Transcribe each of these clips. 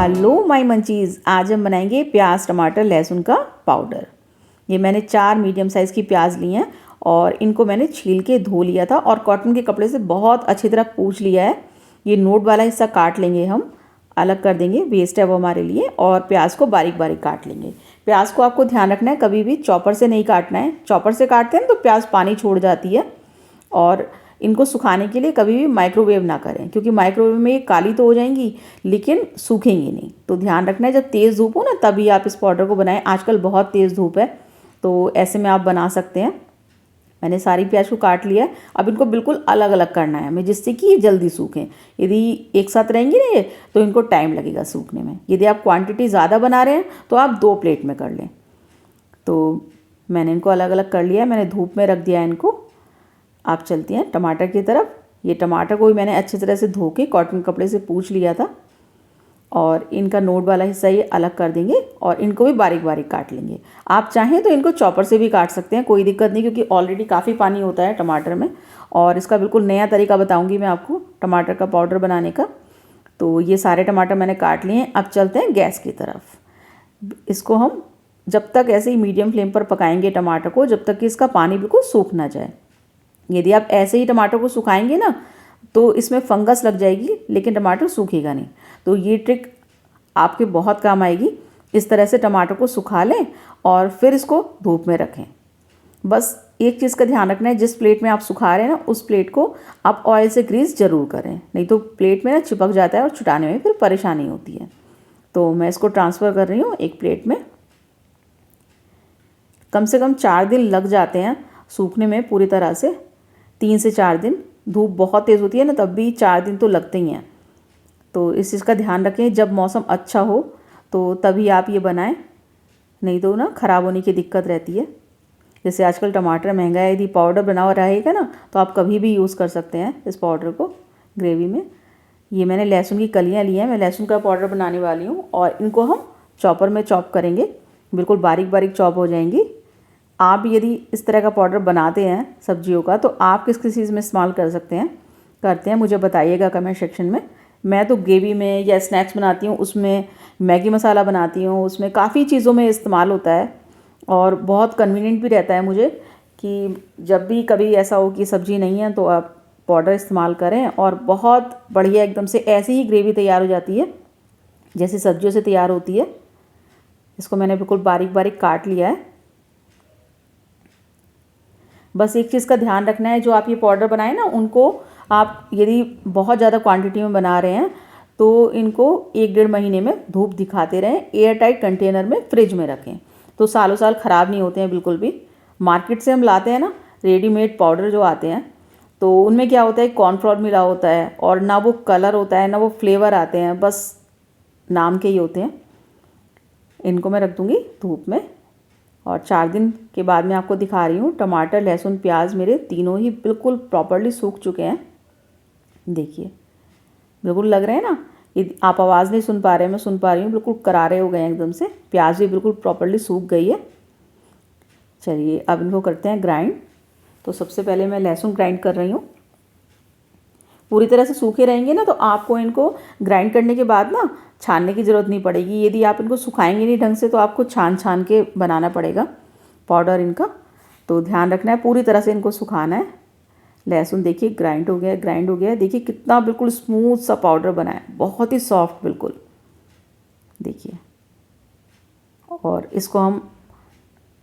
Hello my munchies, आज हम बनाएंगे प्याज टमाटर लहसुन का पाउडर। ये मैंने 4 मीडियम साइज़ की प्याज ली हैं और इनको मैंने छील के धो लिया था और कॉटन के कपड़े से बहुत अच्छी तरह पूछ लिया है। ये नोट वाला हिस्सा काट लेंगे, हम अलग कर देंगे, वेस्ट है वो हमारे लिए। और प्याज को बारीक बारीक काट लेंगे। प्याज को आपको ध्यान रखना है, कभी भी चॉपर से नहीं काटना है। चॉपर से काटते हैं तो प्याज पानी छोड़ जाती है। और इनको सुखाने के लिए कभी भी माइक्रोवेव ना करें, क्योंकि माइक्रोवेव में ये काली तो हो जाएंगी लेकिन सूखेंगी नहीं। तो ध्यान रखना है, जब तेज़ धूप हो ना तभी आप इस पाउडर को बनाएं। आजकल बहुत तेज़ धूप है तो ऐसे में आप बना सकते हैं। मैंने सारी प्याज को काट लिया है। अब इनको बिल्कुल अलग अलग करना है हमें, जिससे कि ये जल्दी सूखें। यदि एक साथ रहेंगी ना ये तो इनको टाइम लगेगा सूखने में। यदि आप क्वांटिटी ज़्यादा बना रहे हैं तो आप 2 प्लेट में कर लें। तो मैंने इनको अलग अलग कर लिया है, मैंने धूप में रख दिया है इनको। आप चलती हैं टमाटर की तरफ। ये टमाटर को भी मैंने अच्छी तरह से धो के कॉटन कपड़े से पूंछ लिया था और इनका नोट वाला हिस्सा ये अलग कर देंगे और इनको भी बारीक बारीक काट लेंगे। आप चाहें तो इनको चॉपर से भी काट सकते हैं, कोई दिक्कत नहीं, क्योंकि ऑलरेडी काफ़ी पानी होता है टमाटर में। और इसका बिल्कुल नया तरीका बताऊँगी मैं आपको टमाटर का पाउडर बनाने का। तो ये सारे टमाटर मैंने काट लिए हैं। अब चलते हैं गैस की तरफ। इसको हम जब तक ऐसे ही मीडियम फ्लेम पर पकाएंगे टमाटर को, जब तक कि इसका पानी बिल्कुल सूख ना जाए। यदि आप ऐसे ही टमाटर को सुखाएंगे ना तो इसमें फंगस लग जाएगी, लेकिन टमाटर सूखेगा नहीं। तो ये ट्रिक आपके बहुत काम आएगी। इस तरह से टमाटर को सुखा लें और फिर इसको धूप में रखें। बस एक चीज़ का ध्यान रखना है, जिस प्लेट में आप सुखा रहे हैं ना उस प्लेट को आप ऑयल से ग्रीस ज़रूर करें, नहीं तो प्लेट में ना चिपक जाता है और छुटाने में फिर परेशानी होती है। तो मैं इसको ट्रांसफ़र कर रही हूँ एक प्लेट में। कम से कम 4 दिन लग जाते हैं सूखने में पूरी तरह से, 3 से 4 दिन। धूप बहुत तेज़ होती है ना तब भी 4 दिन तो लगते ही हैं। तो इस चीज़ का ध्यान रखें, जब मौसम अच्छा हो तो तभी आप ये बनाएं, नहीं तो ना ख़राब होने की दिक्कत रहती है। जैसे आजकल टमाटर महंगा है, यदि पाउडर बना हुआ रहेगा ना तो आप कभी भी यूज़ कर सकते हैं इस पाउडर को ग्रेवी में। ये मैंने लहसुन की कलियाँ ली हैं, मैं लहसुन का पाउडर बनाने वाली हूँ और इनको हम चॉपर में चॉप करेंगे, बिल्कुल बारीक बारीक चॉप हो जाएंगी। आप यदि इस तरह का पाउडर बनाते हैं सब्जियों का तो आप किस किस चीज़ में इस्तेमाल करते हैं मुझे बताइएगा कमेंट सेक्शन में। मैं तो ग्रेवी में या स्नैक्स बनाती हूँ, उसमें मैगी मसाला बनाती हूँ, उसमें काफ़ी चीज़ों में इस्तेमाल होता है और बहुत कन्वीनियंट भी रहता है मुझे कि जब भी कभी ऐसा हो कि सब्ज़ी नहीं है तो आप पाउडर इस्तेमाल करें और बहुत बढ़िया एकदम से ऐसी ही ग्रेवी तैयार हो जाती है जैसे सब्जियों से तैयार होती है। इसको मैंने बिल्कुल बारीक बारीक काट लिया है। बस एक चीज़ का ध्यान रखना है, जो आप ये पाउडर बनाएं ना उनको आप यदि बहुत ज़्यादा क्वांटिटी में बना रहे हैं तो इनको 1-1.5 महीने में धूप दिखाते रहें। एयर टाइट कंटेनर में फ्रिज में रखें तो सालों साल ख़राब नहीं होते हैं बिल्कुल भी। मार्केट से हम लाते हैं ना रेडीमेड पाउडर जो आते हैं, तो उनमें क्या होता है, कॉर्नफ्लोर मिला होता है और ना वो कलर होता है ना वो फ्लेवर आते हैं, बस नाम के ही होते हैं। इनको मैं रख दूँगी धूप में और 4 दिन के बाद मैं आपको दिखा रही हूँ। टमाटर लहसुन प्याज मेरे तीनों ही बिल्कुल प्रॉपर्ली सूख चुके हैं। देखिए बिल्कुल लग रहे हैं ना, ये आप आवाज़ नहीं सुन पा रहे, मैं सुन पा रही हूँ, बिल्कुल करारे हो गए हैं एकदम से। प्याज भी बिल्कुल प्रॉपर्ली सूख गई है। चलिए अब इनको करते हैं ग्राइंड। तो सबसे पहले मैं लहसुन ग्राइंड कर रही हूँ। पूरी तरह से सूखे रहेंगे ना तो आपको इनको ग्राइंड करने के बाद ना छानने की ज़रूरत नहीं पड़ेगी। यदि आप इनको सुखाएंगे नहीं ढंग से तो आपको छान छान के बनाना पड़ेगा पाउडर इनका। तो ध्यान रखना है, पूरी तरह से इनको सुखाना है। लहसुन देखिए ग्राइंड हो गया है। देखिए कितना बिल्कुल स्मूथ सा पाउडर बना है, बहुत ही सॉफ्ट बिल्कुल, देखिए। और इसको हम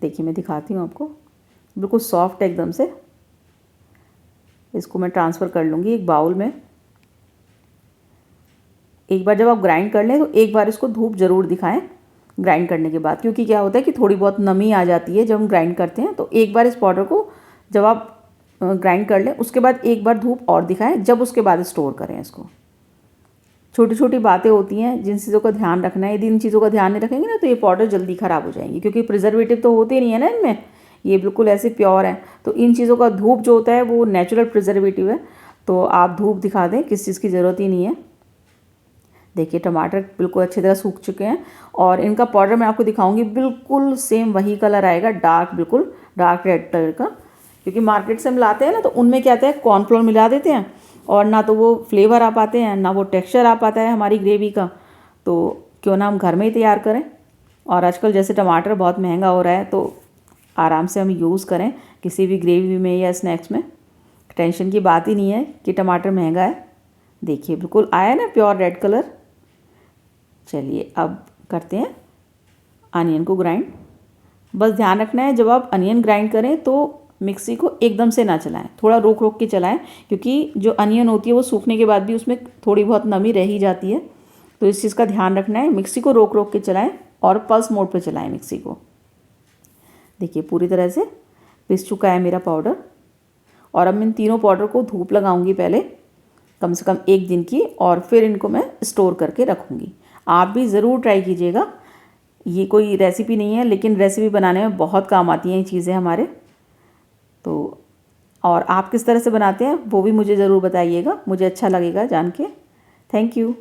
देखिए मैं दिखाती हूँ आपको, बिल्कुल सॉफ्ट है एकदम से। इसको मैं ट्रांसफ़र कर लूँगी एक बाउल में। एक बार जब आप ग्राइंड कर लें तो एक बार इसको धूप ज़रूर दिखाएं ग्राइंड करने के बाद, क्योंकि क्या होता है कि थोड़ी बहुत नमी आ जाती है जब हम ग्राइंड करते हैं। तो एक बार इस पाउडर को जब आप ग्राइंड कर लें उसके बाद एक बार धूप और दिखाएं, जब उसके बाद स्टोर करें इसको। छोटी छोटी बातें होती हैं जिन चीज़ों का ध्यान रखना है। यदि इन चीज़ों का ध्यान नहीं रखेंगे ना तो ये पाउडर जल्दी ख़राब हो जाएंगी, क्योंकि प्रिजर्वेटिव तो होते नहीं है ना इनमें, ये बिल्कुल ऐसे प्योर है। तो इन चीज़ों का धूप जो होता है वो नेचुरल प्रिजर्वेटिव है, तो आप धूप दिखा दें, किस चीज़ की ज़रूरत ही नहीं है। देखिए टमाटर बिल्कुल अच्छी तरह सूख चुके हैं और इनका पाउडर मैं आपको दिखाऊंगी, बिल्कुल सेम वही कलर आएगा, डार्क, बिल्कुल डार्क रेड कलर का। क्योंकि मार्केट से हम लाते हैं ना तो उनमें क्या आता है, कॉर्नफ्लोर मिला देते हैं और ना तो वो फ्लेवर आ पाते हैं ना वो टेक्सचर आ पाता है हमारी ग्रेवी का। तो क्यों ना हम घर में ही तैयार करें। और आजकल जैसे टमाटर बहुत महंगा हो रहा है तो आराम से हम यूज़ करें किसी भी ग्रेवी में या स्नैक्स में। टेंशन की बात ही नहीं है कि टमाटर महंगा है। देखिए बिल्कुल आया ना प्योर रेड कलर। चलिए अब करते हैं अनियन को ग्राइंड। बस ध्यान रखना है जब आप अनियन ग्राइंड करें तो मिक्सी को एकदम से ना चलाएं, थोड़ा रोक रोक के चलाएं, क्योंकि जो अनियन होती है वो सूखने के बाद भी उसमें थोड़ी बहुत नमी रह ही जाती है। तो इस चीज़ का ध्यान रखना है। मिक्सी को रोक रोक के चलाएं और पल्स मोड पे चलाएं मिक्सी को। देखिए पूरी तरह से पिस चुका है मेरा पाउडर। और अब इन तीनों पाउडर को धूप लगाऊंगी पहले कम से कम 1 दिन की, और फिर इनको मैं स्टोर करके रखूँगी। आप भी ज़रूर ट्राई कीजिएगा। ये कोई रेसिपी नहीं है, लेकिन रेसिपी बनाने में बहुत काम आती हैं ये चीज़ें हमारे। तो और आप किस तरह से बनाते हैं वो भी मुझे ज़रूर बताइएगा, मुझे अच्छा लगेगा जान के। Thank you.